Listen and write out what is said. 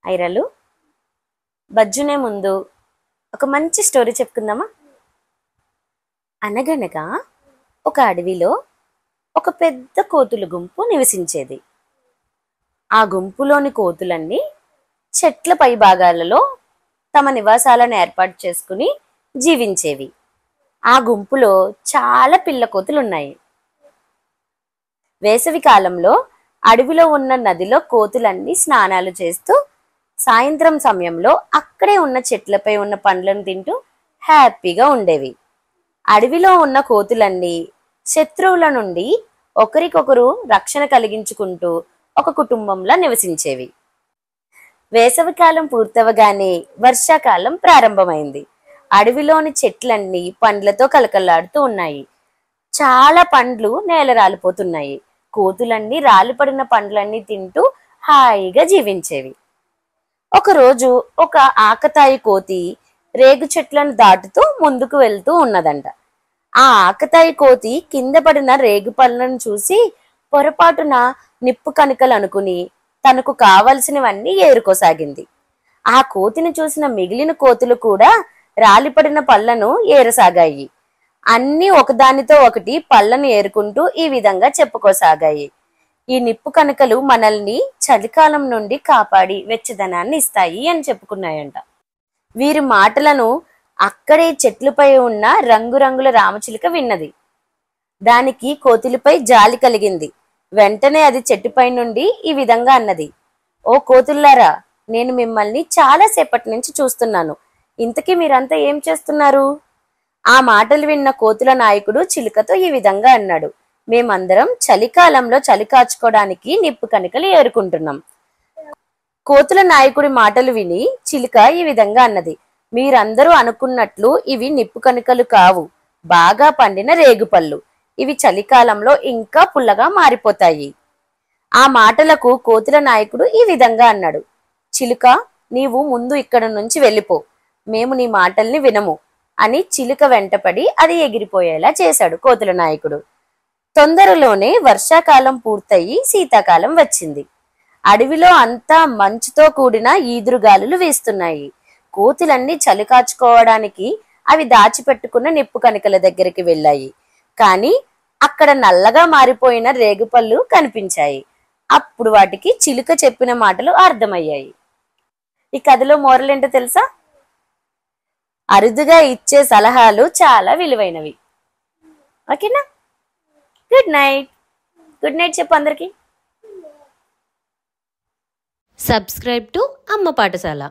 ఐరలు బజ్జునే ముందు ఒక మంచి స్టోరీ చెప్పుకుందామా. అనగనగా ఒక అడవిలో ఒక పెద్ద కోతుల గుంపు నివసించేది. ఆ గుంపులోని కోతులన్నీ చెట్ల పై భాగాలలో తమ నివాసాలను ఏర్పాటు చేసుకుని జీవించేవి. ఆ గుంపులో చాలా పిల్ల కోతులున్నాయి. వేసవి కాలంలో అడవిలో ఉన్న నదిలో కోతులన్నీ స్నానాలు చేస్తూ సాయంత్రం సమయంలో అక్కడే ఉన్న చెట్లపై ఉన్న పండ్లను తింటూ హ్యాపీగా ఉండేవి. అడవిలో ఉన్న కోతులన్నీ శత్రువుల నుండి ఒకరికొకరు రక్షణ కలిగించుకుంటూ ఒక కుటుంబంలా నివసించేవి. వేసవికాలం పూర్తవగానే వర్షాకాలం ప్రారంభమైంది. అడవిలోని చెట్లన్నీ పండ్లతో కలకల్లాడుతూ ఉన్నాయి. చాలా పండ్లు నేల రాలిపోతున్నాయి. కోతులన్నీ రాలిపడిన పండ్లన్నీ తింటూ హాయిగా జీవించేవి. ఒకరోజు ఒక ఆకతాయి కోతి రేగు చెట్లను దాటుతూ ముందుకు వెళ్తూ ఉన్నదంట. ఆ ఆకతాయి కోతి కింద పడిన రేగు పళ్ళను చూసి పొరపాటున నిప్పు కణికలు అనుకుని తనకు కావలసినవన్నీ ఏరుకోసాగింది. ఆ కోతిని చూసిన మిగిలిన కోతులు కూడా రాలిపడిన పళ్ళను ఏరసాగాయి. అన్నీ ఒకదానితో ఒకటి పళ్ళను ఏరుకుంటూ ఈ విధంగా చెప్పుకోసాగాయి. ఈ నిప్పు కణికలు మనల్ని చలికాలం నుండి కాపాడి వెచ్చదనాన్ని ఇస్తాయి అని చెప్పుకున్నాయంట. వీరి మాటలను అక్కడే చెట్లపై ఉన్న రంగురంగుల రామచిలుక విన్నది. దానికి కోతులపై జాలి కలిగింది. వెంటనే అది చెట్టుపై నుండి ఈ విధంగా అన్నది, ఓ కోతుల్లారా, నేను మిమ్మల్ని చాలా సేపటి నుంచి చూస్తున్నాను. ఇంతకీ మీరంతా ఏం చేస్తున్నారు? ఆ మాటలు విన్న కోతుల నాయకుడు చిలుకతో ఈ విధంగా అన్నాడు, మేమందరం చలికాలంలో చలి కాచుకోవడానికి నిప్పు కణికలు ఏరుకుంటున్నాం. కోతుల నాయకుడి మాటలు విని చిలుక ఈ విధంగా అన్నది, మీరందరూ అనుకున్నట్లు ఇవి నిప్పు కణికలు కావు, బాగా పండిన రేగుపళ్ళు. ఇవి చలికాలంలో ఇంకా పుల్లగా మారిపోతాయి. ఆ మాటలకు కోతుల నాయకుడు ఈ విధంగా అన్నాడు, చిలుక, నీవు ముందు ఇక్కడ నుంచి వెళ్ళిపో, మేము నీ మాటల్ని వినము అని చిలుక వెంటపడి అది ఎగిరిపోయేలా చేశాడు కోతుల నాయకుడు. తొందరలోనే వర్షాకాలం పూర్తయి శీతాకాలం వచ్చింది. అడవిలో అంతా మంచుతో కూడిన ఈదురుగాలులు వీస్తున్నాయి. కోతులన్నీ చలి కాచుకోవడానికి అవి దాచిపెట్టుకున్న నిప్పు కణికల దగ్గరికి వెళ్ళాయి. కానీ అక్కడ నల్లగా మారిపోయిన రేగుపళ్ళు కనిపించాయి. అప్పుడు వాటికి చిలుక చెప్పిన మాటలు అర్థమయ్యాయి. ఈ కథలో మోరల్ ఏంటో తెలుసా? అరుదుగా ఇచ్చే సలహాలు చాలా విలువైనవి. ఓకేనా? Good night. గుడ్ నైట్ చెప్పు అందరికి. సబ్స్క్రైబ్ టు అమ్మ పాఠశాల.